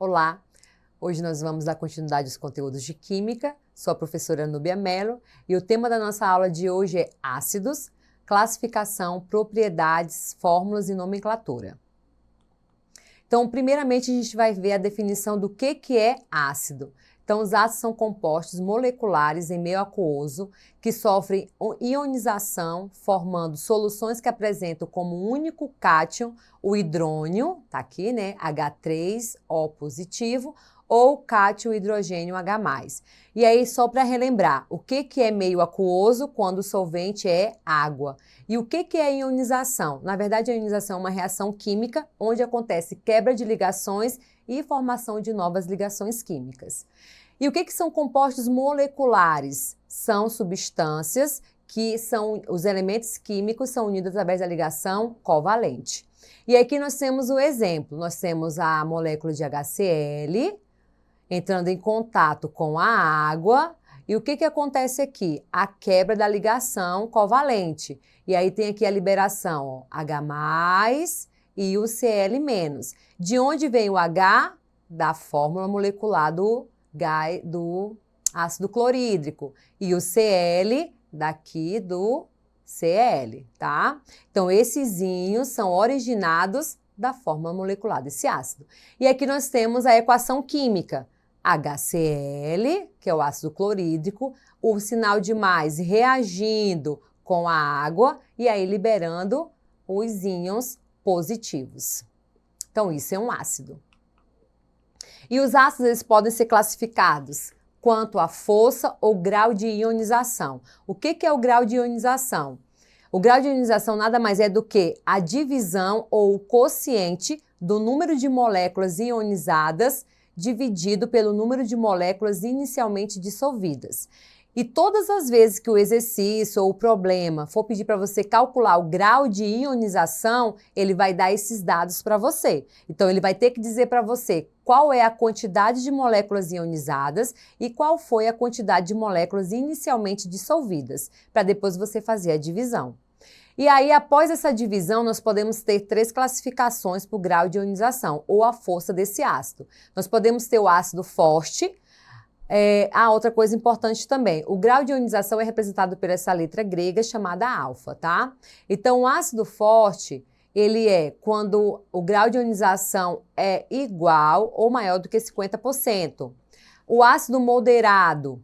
Olá! Hoje nós vamos dar continuidade aos conteúdos de Química. Sou a professora Núbia Mello e o tema da nossa aula de hoje é ácidos, classificação, propriedades, fórmulas e nomenclatura. Então, primeiramente, a gente vai ver a definição do que é ácido. Então, os ácidos são compostos moleculares em meio aquoso que sofrem ionização, formando soluções que apresentam como único cátion o hidrônio, tá aqui, né, H3O positivo, ou cátion hidrogênio H+. E aí, só para relembrar, o que é meio aquoso quando o solvente é água? E o que é ionização? Na verdade, a ionização é uma reação química onde acontece quebra de ligações e formação de novas ligações químicas. E o que são compostos moleculares? São substâncias que são, os elementos químicos são unidos através da ligação covalente. E aqui nós temos o exemplo, nós temos a molécula de HCl entrando em contato com a água. E o que acontece aqui? A quebra da ligação covalente. E aí tem aqui a liberação, ó, H+ e o Cl-. De onde vem o H? Da fórmula molecular do ácido clorídrico. E o Cl daqui do Cl, tá? Então, esses íons são originados da fórmula molecular desse ácido. E aqui nós temos a equação química. HCl, que é o ácido clorídrico, o sinal de mais reagindo com a água e aí liberando os íons positivos. Então, isso é um ácido. E os ácidos eles podem ser classificados quanto à força ou grau de ionização. O que é o grau de ionização? O grau de ionização nada mais é do que a divisão ou o quociente do número de moléculas ionizadas dividido pelo número de moléculas inicialmente dissolvidas. E todas as vezes que o exercício ou o problema for pedir para você calcular o grau de ionização, ele vai dar esses dados para você. Então, ele vai ter que dizer para você qual é a quantidade de moléculas ionizadas e qual foi a quantidade de moléculas inicialmente dissolvidas, para depois você fazer a divisão. E aí, após essa divisão, nós podemos ter 3 classificações para o grau de ionização, ou a força desse ácido. Nós podemos ter o ácido forte. Outra coisa importante também, o grau de ionização é representado por essa letra grega chamada alfa, tá? Então, o ácido forte, ele é quando o grau de ionização é igual ou maior do que 50%. O ácido moderado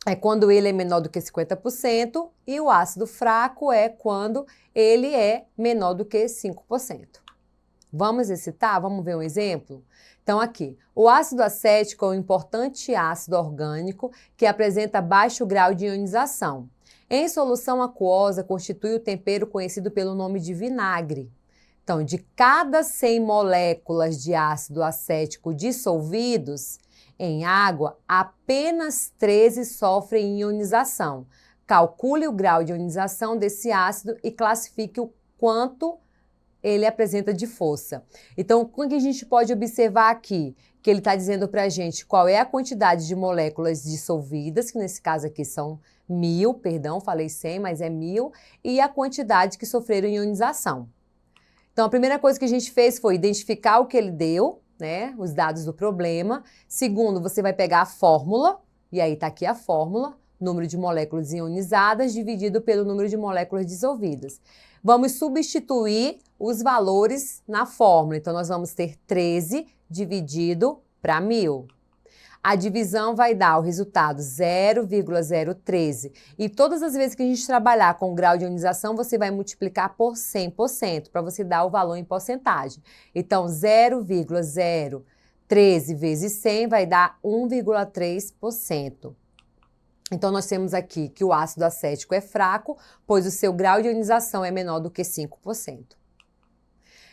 é quando ele é menor do que 50% e o ácido fraco é quando ele é menor do que 5%. Vamos exercitar? Vamos ver um exemplo? Então, aqui, o ácido acético é um importante ácido orgânico que apresenta baixo grau de ionização. Em solução aquosa, constitui o tempero conhecido pelo nome de vinagre. Então, de cada 100 moléculas de ácido acético dissolvidos em água, apenas 13 sofrem ionização. Calcule o grau de ionização desse ácido e classifique o quanto ele apresenta de força. Então, o que a gente pode observar aqui? Que ele está dizendo para a gente qual é a quantidade de moléculas dissolvidas, que nesse caso aqui são 1000, perdão, falei 100, mas é 1000, e a quantidade que sofreram ionização. Então, a primeira coisa que a gente fez foi identificar o que ele deu, né, os dados do problema. Segundo, você vai pegar a fórmula, e aí está aqui a fórmula, número de moléculas ionizadas dividido pelo número de moléculas dissolvidas. Vamos substituir os valores na fórmula. Então, nós vamos ter 13 dividido para 1000. A divisão vai dar o resultado 0,013. E todas as vezes que a gente trabalhar com o grau de ionização, você vai multiplicar por 100%, para você dar o valor em porcentagem. Então, 0,013 vezes 100 vai dar 1,3%. Então, nós temos aqui que o ácido acético é fraco, pois o seu grau de ionização é menor do que 5%.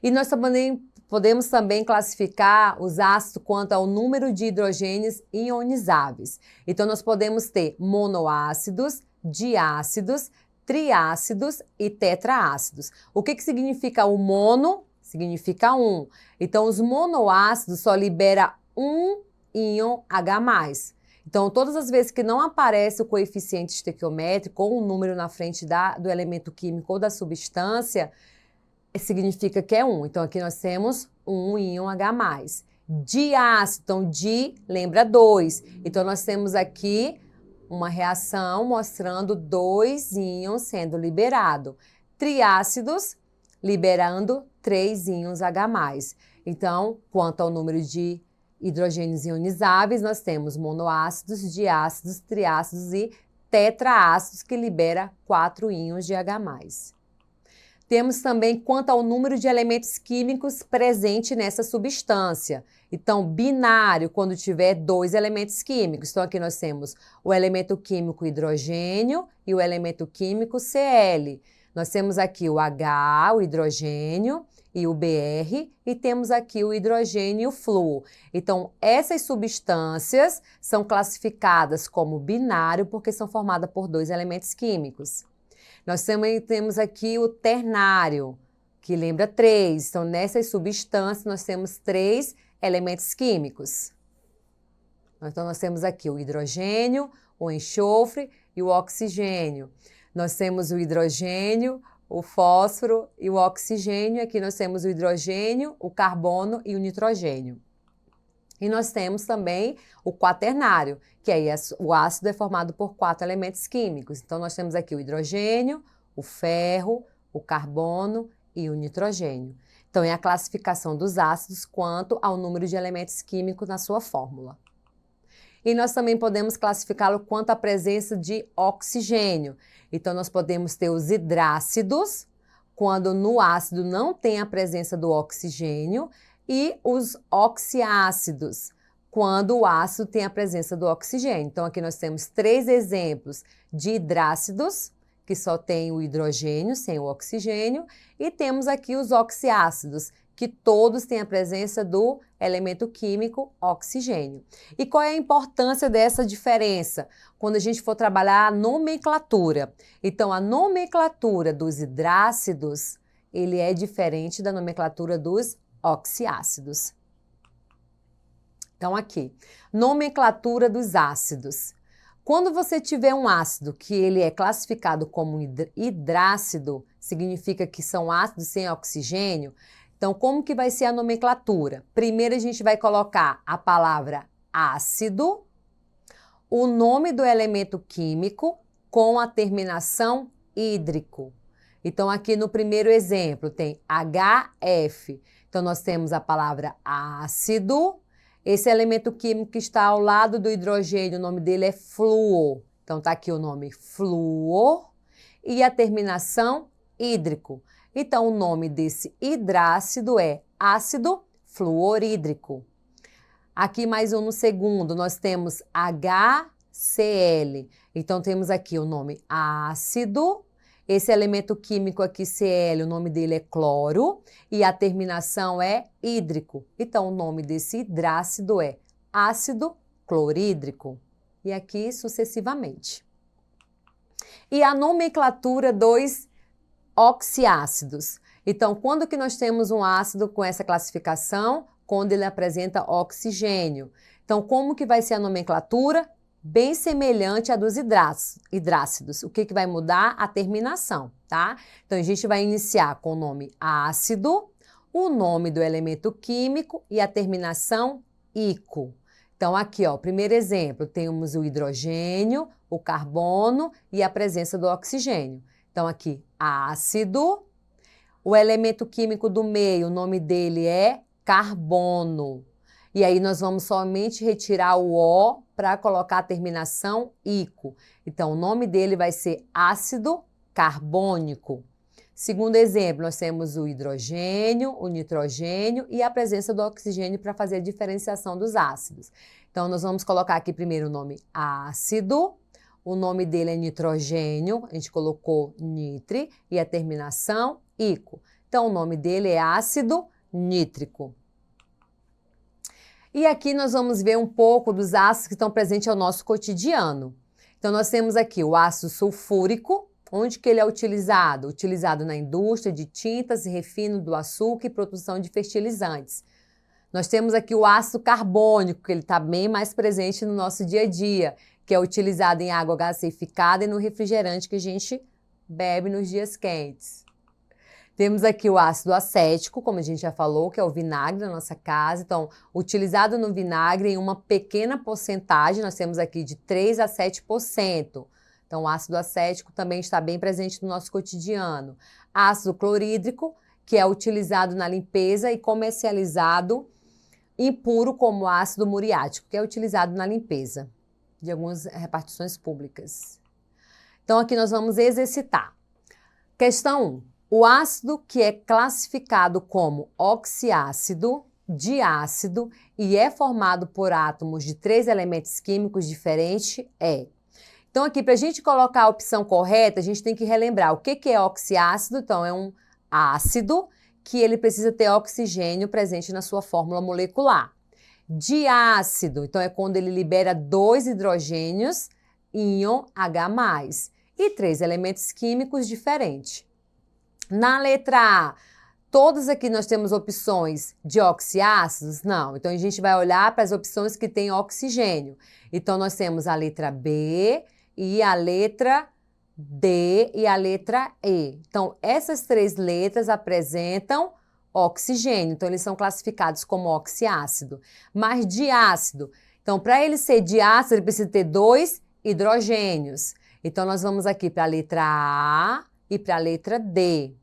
E nós também podemos também classificar os ácidos quanto ao número de hidrogênios ionizáveis. Então, nós podemos ter monoácidos, diácidos, triácidos e tetraácidos. O que significa o mono? Significa 1. Então, os monoácidos só liberam um íon H+. Então, todas as vezes que não aparece o coeficiente estequiométrico ou um número na frente do elemento químico ou da substância, significa que é 1. Então, aqui nós temos um íon H+. diácido. Então, di lembra 2. Então, nós temos aqui uma reação mostrando 2 íons sendo liberados. Triácidos, liberando 3 íons H+. Então, quanto ao número de hidrogênios ionizáveis, nós temos monoácidos, diácidos, triácidos e tetraácidos, que libera 4 íons de H+. Temos também quanto ao número de elementos químicos presente nessa substância. Então, binário, quando tiver 2 elementos químicos. Então, aqui nós temos o elemento químico hidrogênio e o elemento químico Cl. Nós temos aqui o H, o hidrogênio, e o Br, e temos aqui o hidrogênio e o flúor. Então, essas substâncias são classificadas como binário porque são formadas por 2 elementos químicos. Nós também temos aqui o ternário, que lembra 3. Então, nessas substâncias, nós temos 3 elementos químicos. Então, nós temos aqui o hidrogênio, o enxofre e o oxigênio. Nós temos o hidrogênio, o fósforo e o oxigênio. Aqui nós temos o hidrogênio, o carbono e o nitrogênio. E nós temos também o quaternário, que aí o ácido é formado por 4 elementos químicos. Então, nós temos aqui o hidrogênio, o ferro, o carbono e o nitrogênio. Então, é a classificação dos ácidos quanto ao número de elementos químicos na sua fórmula. E nós também podemos classificá-lo quanto à presença de oxigênio. Então, nós podemos ter os hidrácidos, quando no ácido não tem a presença do oxigênio, e os oxiácidos, quando o ácido tem a presença do oxigênio. Então, aqui nós temos 3 exemplos de hidrácidos, que só tem o hidrogênio, sem o oxigênio, e temos aqui os oxiácidos, que todos têm a presença do elemento químico oxigênio. E qual é a importância dessa diferença? Quando a gente for trabalhar a nomenclatura. Então, a nomenclatura dos hidrácidos, ele é diferente da nomenclatura dos oxiácidos. Então, aqui, nomenclatura dos ácidos. Quando você tiver um ácido que ele é classificado como hidrácido, significa que são ácidos sem oxigênio. Então, como que vai ser a nomenclatura? Primeiro, a gente vai colocar a palavra ácido, o nome do elemento químico com a terminação hídrico. Então, aqui no primeiro exemplo tem HF. Então, nós temos a palavra ácido. Esse elemento químico que está ao lado do hidrogênio, o nome dele é flúor. Então, está aqui o nome flúor e a terminação hídrico. Então, o nome desse hidrácido é ácido fluorídrico. Aqui mais um no segundo, nós temos HCl. Então, temos aqui o nome ácido. Esse elemento químico aqui, Cl, o nome dele é cloro e a terminação é hídrico. Então, o nome desse hidrácido é ácido clorídrico. E aqui sucessivamente. E a nomenclatura dos oxiácidos. Então, quando que nós temos um ácido com essa classificação? Quando ele apresenta oxigênio. Então, como que vai ser a nomenclatura? Bem semelhante à dos hidrácidos. O que que vai mudar? A terminação, tá? Então, a gente vai iniciar com o nome ácido, o nome do elemento químico e a terminação ico. Então, aqui, ó, primeiro exemplo, temos o hidrogênio, o carbono e a presença do oxigênio. Então, aqui, ácido. O elemento químico do meio, o nome dele é carbono. E aí, nós vamos somente retirar o O para colocar a terminação ico. Então, o nome dele vai ser ácido carbônico. Segundo exemplo, nós temos o hidrogênio, o nitrogênio e a presença do oxigênio para fazer a diferenciação dos ácidos. Então, nós vamos colocar aqui primeiro o nome ácido. O nome dele é nitrogênio, a gente colocou nitri e a terminação ico. Então, o nome dele é ácido nítrico. E aqui nós vamos ver um pouco dos ácidos que estão presentes ao nosso cotidiano. Então, nós temos aqui o ácido sulfúrico, onde que ele é utilizado? Utilizado na indústria de tintas e refino do açúcar e produção de fertilizantes. Nós temos aqui o ácido carbônico, que ele está bem mais presente no nosso dia a dia, que é utilizado em água gaseificada e no refrigerante que a gente bebe nos dias quentes. Temos aqui o ácido acético, como a gente já falou, que é o vinagre da nossa casa. Então, utilizado no vinagre em uma pequena porcentagem, nós temos aqui de 3 a 7%. Então, o ácido acético também está bem presente no nosso cotidiano. Ácido clorídrico, que é utilizado na limpeza e comercializado impuro como ácido muriático, que é utilizado na limpeza de algumas repartições públicas. Então, aqui nós vamos exercitar. Questão 1. O ácido que é classificado como oxiácido, diácido e é formado por átomos de 3 elementos químicos diferentes é. Então, aqui, para a gente colocar a opção correta, a gente tem que relembrar o que é oxiácido. Então, é um ácido que ele precisa ter oxigênio presente na sua fórmula molecular. Diácido, então é quando ele libera 2 hidrogênios, íon H+, e 3 elementos químicos diferentes. Na letra A, todas aqui nós temos opções de oxiácidos? Não. Então, a gente vai olhar para as opções que têm oxigênio. Então, nós temos a letra B e a letra D e a letra E. Então, essas 3 letras apresentam oxigênio. Então, eles são classificados como oxiácido. Mas diácido. Então, para ele ser diácido, ele precisa ter 2 hidrogênios. Então, nós vamos aqui para a letra A e para a letra D.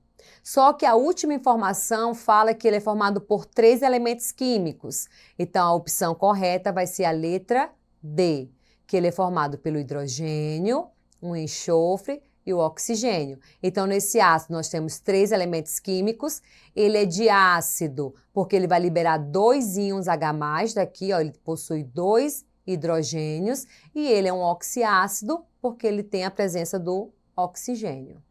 Só que a última informação fala que ele é formado por 3 elementos químicos. Então, a opção correta vai ser a letra D, que ele é formado pelo hidrogênio, um enxofre e o oxigênio. Então, nesse ácido, nós temos 3 elementos químicos. Ele é diácido, porque ele vai liberar 2 íons H+, daqui, ó, ele possui 2 hidrogênios. E ele é um oxiácido, porque ele tem a presença do oxigênio.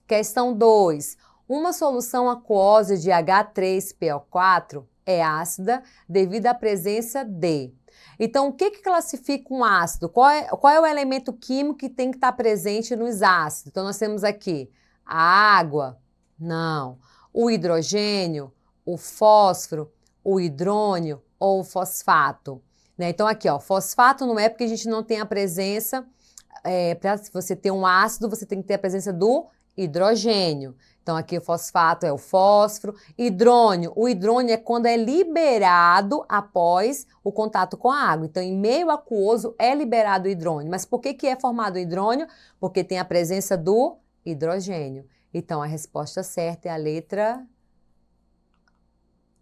Questão 2. Uma solução aquosa de H3PO4 é ácida devido à presença de. Então, o que classifica um ácido? Qual é o elemento químico que tem que estar presente nos ácidos? Então, nós temos aqui a água, não. O hidrogênio, o fósforo, o hidrônio ou o fosfato. Né? Então, aqui, ó, fosfato não é porque a gente não tem a presença, para você ter um ácido, você tem que ter a presença do hidrogênio. Então, aqui o fosfato é o fósforo. Hidrônio. O hidrônio é quando é liberado após o contato com a água. Então, em meio aquoso é liberado o hidrônio. Mas por que é formado o hidrônio? Porque tem a presença do hidrogênio. Então, a resposta certa é a letra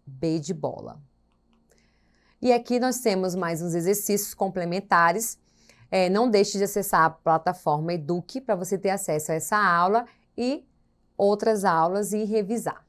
B de bola. E aqui nós temos mais uns exercícios complementares. Não deixe de acessar a plataforma Eduque para você ter acesso a essa aula e outras aulas e revisar.